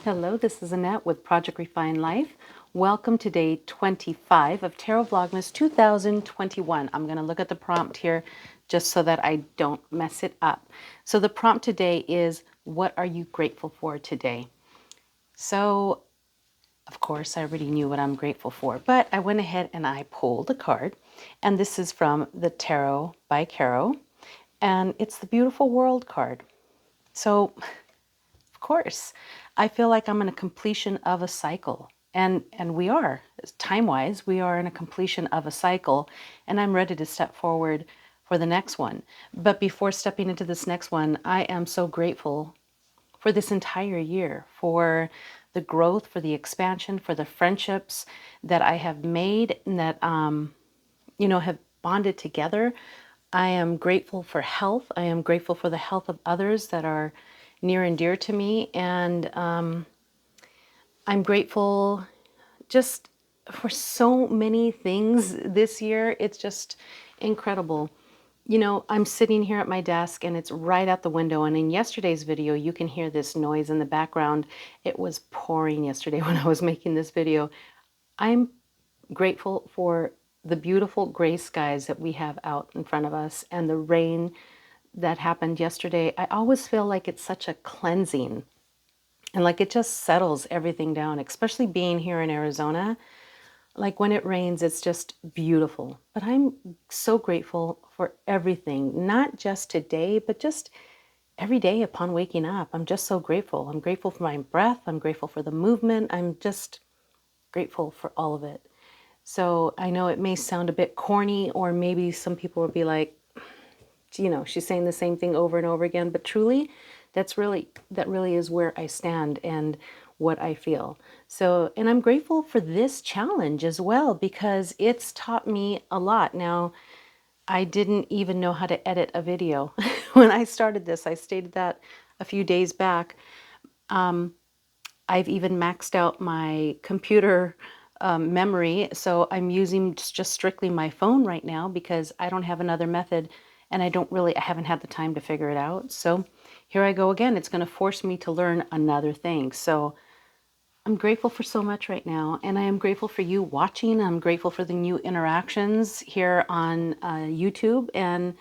Hello, this is Annette with Project Refine Life. Welcome to day 25 of Tarot Vlogmas 2021. I'm going to look at the prompt here just so that I don't mess it up. So the prompt today is, what are you grateful for today? So, of course, I already knew what I'm grateful for, but I went ahead and I pulled a card, and this is from the Tarot by Caro, and it's the Beautiful World card. So, of course, I feel like I'm in a completion of a cycle. And we are, time-wise, we are in a completion of a cycle, and I'm ready to step forward for the next one. But before stepping into this next one, I am so grateful for this entire year, for the growth, for the expansion, for the friendships that I have made and that have bonded together. I am grateful for health. I am grateful for the health of others that are near and dear to me. And I'm grateful just for so many things this year. It's just incredible. You know, I'm sitting here at my desk and it's right out the window. And in yesterday's video, you can hear this noise in the background. It was pouring yesterday when I was making this video. I'm grateful for the beautiful gray skies that we have out in front of us and the rain that happened yesterday. I always feel like it's such a cleansing and like it just settles everything down, especially being here in Arizona. Like when it rains, it's just beautiful. But I'm so grateful for everything, not just today, but just every day upon waking up. I'm just so grateful. I'm grateful for my breath. I'm grateful for the movement. I'm just grateful for all of it. So I know it may sound a bit corny, or maybe some people will be like, she's saying the same thing over and over again, but truly, that really is where I stand and what I feel. So, and I'm grateful for this challenge as well, because it's taught me a lot. Now, I didn't even know how to edit a video when I started this. I stated that a few days back. I've even maxed out my computer memory, so I'm using just strictly my phone right now because I don't have another method, and I haven't had the time to figure it out. So here I go again. It's going to force me to learn another thing. So I'm grateful for so much right now, and I am grateful for you watching. I'm grateful for the new interactions here on YouTube, and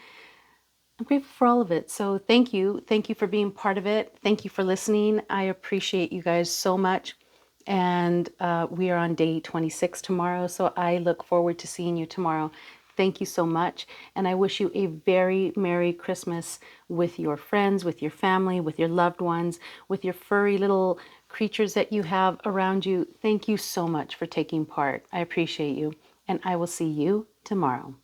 I'm grateful for all of it. So thank you. Thank you for being part of it. Thank you for listening. I appreciate you guys so much. And we are on day 26 tomorrow. So I look forward to seeing you tomorrow. Thank you so much. And I wish you a very Merry Christmas with your friends, with your family, with your loved ones, with your furry little creatures that you have around you. Thank you so much for taking part. I appreciate you. And I will see you tomorrow.